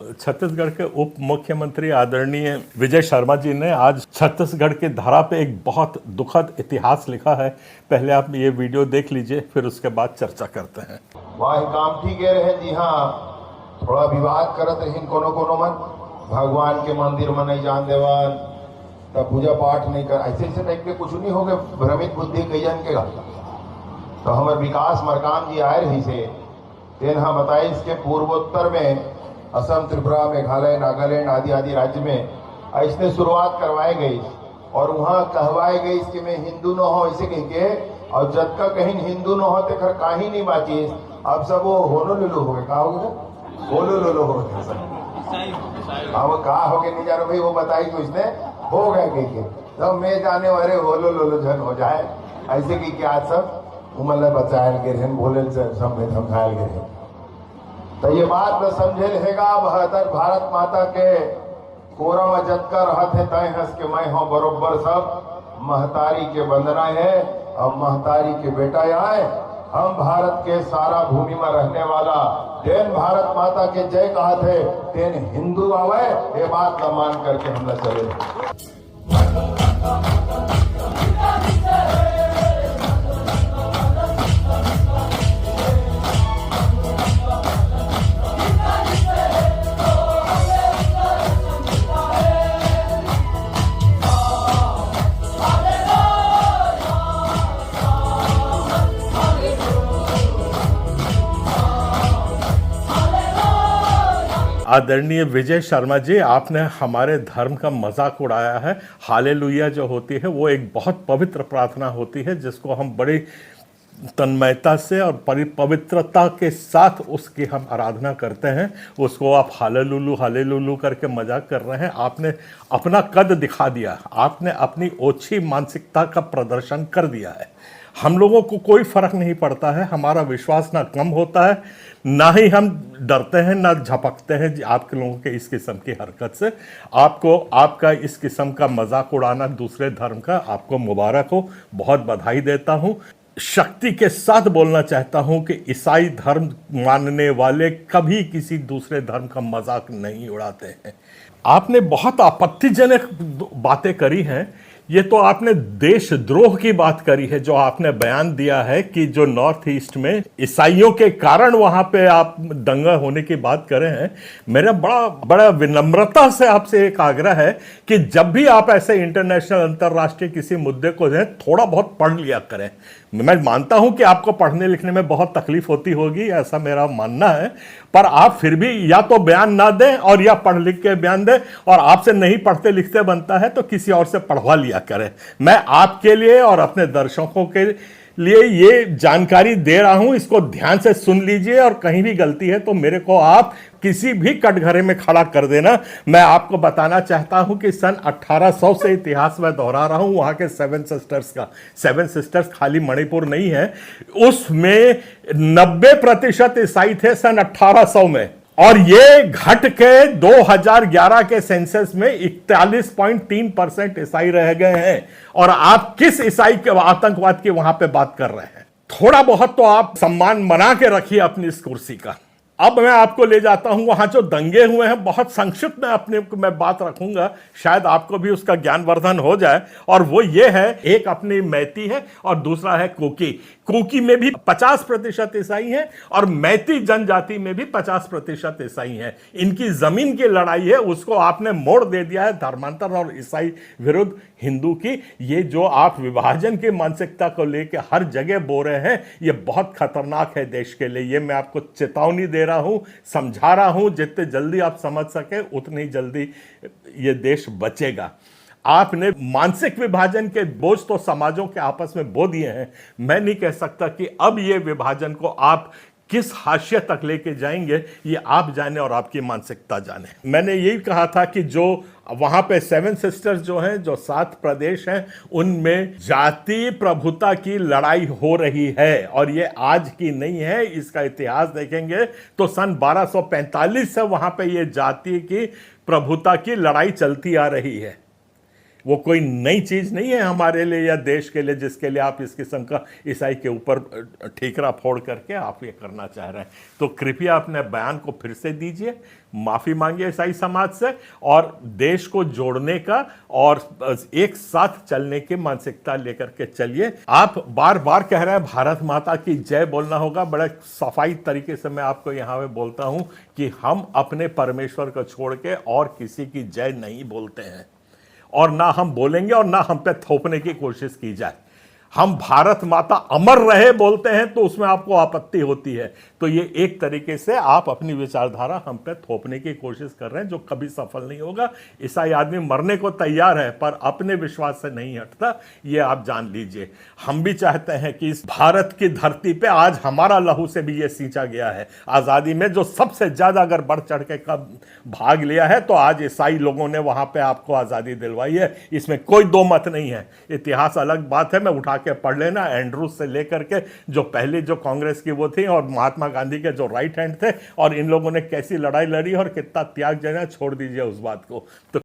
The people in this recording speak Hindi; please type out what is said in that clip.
छत्तीसगढ़ के उप मुख्यमंत्री आदरणीय विजय शर्मा जी ने आज छत्तीसगढ़ की धरा पे एक बहुत दुखद इतिहास लिखा है। पहले आप ये वीडियो देख लीजिए, फिर उसके बाद चर्चा करते हैं। वही काम ठीक है रहे जी। हाँ, थोड़ा विवाद करत रही कोनो कोनो मन, भगवान के मंदिर में नहीं जान देवन, तब पूजा पाठ नहीं कर, ऐसे ऐसे टाइप के कुछ नहीं हो गए। भ्रमित बुद्धि कई जन के तो हमारे विकास मरकाम जी आए रही से तेन हाँ बताए इसके पूर्वोत्तर में असम, त्रिपुरा, मेघालय, नागालैंड आदि आदि राज्य में ऐसे शुरुआत करवाई गई और वहाँ कहवाए गई कि मैं हिंदू न हो ऐसे कह के, और जब का कहीं हिंदू न हो तो खर काही नहीं बाची। अब सब वो होलो लुलू हो गए, कहा हो गए होलो लुलू हो गए सब। अब कहा हो गए नहीं जा रहा भाई, वो बताई तो इसने हो गए कह के, तब मैं जाने वाले होलो लुलू झन हो जाए ऐसे की क्या सब उमल बचायल गए बोले सब में समझायल गए। तो ये बात में समझे रहेगा बहत्तर भारत माता के कोरा में जतकर रहत है तय हंस के मैं हूँ बरोबर सब महतारी के वंदना है। अब महतारी के बेटा आए, हम भारत के सारा भूमि में रहने वाला तेन भारत माता के जय कहा थे तेन हिंदू आवे, ये बात न मान करके हम न चले। आदरणीय विजय शर्मा जी, आपने हमारे धर्म का मजाक उड़ाया है। हालेलुया जो होती है वो एक बहुत पवित्र प्रार्थना होती है जिसको हम बड़ी तन्मयता से और पवित्रता के साथ उसकी हम आराधना करते हैं। उसको आप हालेलुलू करके मजाक कर रहे हैं। आपने अपना कद दिखा दिया, आपने अपनी ओछी मानसिकता का प्रदर्शन कर दिया है। हम लोगों को कोई फर्क नहीं पड़ता है, हमारा विश्वास ना कम होता है, ना ही हम डरते हैं, ना झपकते हैं आपके लोगों के इस किस्म की हरकत से। आपको आपका इस किस्म का मजाक उड़ाना दूसरे धर्म का, आपको मुबारक हो, बहुत बधाई देता हूं। शक्ति के साथ बोलना चाहता हूं कि ईसाई धर्म मानने वाले कभी किसी दूसरे धर्म का मजाक नहीं उड़ाते हैं। आपने बहुत आपत्तिजनक बातें करी हैं। ये तो आपने देशद्रोह की बात करी है, जो आपने बयान दिया है कि जो नॉर्थ ईस्ट में ईसाइयों के कारण वहां पे आप दंगा होने की बात कर रहे हैं। मेरा बड़ा विनम्रता से आपसे एक आग्रह है कि जब भी आप ऐसे इंटरनेशनल अंतर्राष्ट्रीय किसी मुद्दे को दें, थोड़ा बहुत पढ़ लिया करें। मैं मानता हूं कि आपको पढ़ने लिखने में बहुत तकलीफ होती होगी, ऐसा मेरा मानना है, पर आप फिर भी या तो बयान ना दें और या पढ़ लिख के बयान दें, और आपसे नहीं पढ़ते लिखते बनता है तो किसी और से पढ़वा लिया करें। मैं आपके लिए और अपने दर्शकों के लिए ये जानकारी दे रहा हूं, इसको ध्यान से सुन लीजिए, और कहीं भी गलती है तो मेरे को आप किसी भी कटघरे में खड़ा कर देना। मैं आपको बताना चाहता हूं कि सन 1800 से इतिहास में दोहरा रहा हूं वहां के सेवन सिस्टर्स का। सेवन सिस्टर्स खाली मणिपुर नहीं है, उसमें 90% ईसाई थे सन 1800 में, और ये घट के 2011 के सेंसस में 41.3% ईसाई रह गए हैं। और आप किस ईसाई के आतंकवाद की वहां पे बात कर रहे हैं? थोड़ा बहुत तो आप सम्मान बना के रखिए अपनी इस कुर्सी का। अब मैं आपको ले जाता हूं वहां जो दंगे हुए हैं, बहुत संक्षिप्त में अपने मैं बात रखूंगा, शायद आपको भी उसका ज्ञानवर्धन हो जाए। और वो ये है, एक अपनी मैती है और दूसरा है कुकी। कुकी में भी 50% ईसाई हैं और मैती जनजाति में भी 50% ईसाई हैं। इनकी जमीन की लड़ाई है, उसको आपने मोड़ दे दिया है धर्मांतर और ईसाई विरुद्ध हिंदू की। ये जो आप विभाजन की मानसिकता को लेकर हर जगह बोल रहे हैं, ये बहुत खतरनाक है देश के लिए। ये मैं आपको चेतावनी दे रहा हूं, समझा रहा हूं। जितने जल्दी आप समझ सके उतनी जल्दी ये देश बचेगा। आपने मानसिक विभाजन के बोझ तो समाजों के आपस में बो दिए हैं। मैं नहीं कह सकता कि अब ये विभाजन को आप किस हाशिए तक लेके जाएंगे, ये आप जाने और आपकी मानसिकता जाने। मैंने यही कहा था कि जो वहां पे सेवन सिस्टर्स जो हैं, जो 7 प्रदेश हैं, उनमें जाति प्रभुता की लड़ाई हो रही है, और ये आज की नहीं है। इसका इतिहास देखेंगे तो सन 1245 से वहां पे ये जाति की प्रभुता की लड़ाई चलती आ रही है। वो कोई नई चीज नहीं है हमारे लिए या देश के लिए जिसके लिए आप इस किस्म का ईसाई के ऊपर ठीकरा फोड़ करके आप ये करना चाह रहे हैं। तो कृपया अपने बयान को फिर से दीजिए, माफी मांगिए ईसाई समाज से और देश को जोड़ने का और एक साथ चलने की मानसिकता लेकर के चलिए। आप बार बार कह रहे हैं भारत माता की जय बोलना होगा। बड़े सफाई तरीके से मैं आपको यहां पे बोलता हूं कि हम अपने परमेश्वर को छोड़ के और किसी की जय नहीं बोलते हैं और ना हम बोलेंगे और ना हम पे थोपने की कोशिश की जाए। हम भारत माता अमर रहे बोलते हैं तो उसमें आपको आपत्ति होती है। तो ये एक तरीके से आप अपनी विचारधारा हम पे थोपने की कोशिश कर रहे हैं जो कभी सफल नहीं होगा। ईसाई आदमी मरने को तैयार है पर अपने विश्वास से नहीं हटता, ये आप जान लीजिए। हम भी चाहते हैं कि इस भारत की धरती पे आज हमारा लहू से भी ये सींचा गया है। आज़ादी में जो सबसे ज़्यादा अगर बढ़ चढ़ के कब भाग लिया है तो आज ईसाई लोगों ने वहाँ पे आपको आज़ादी दिलवाई है, इसमें कोई दो मत नहीं है। इतिहास अलग बात है, मैं उठा के पढ़ लेना, एंड्रूज से लेकर के जो पहले जो कांग्रेस की वो थी और महात्मा गांधी के जो राइट हैंड थे, और इन लोगों ने कैसी लड़ाई लड़ी और कितना त्याग देना, छोड़ दीजिए उस बात को। तो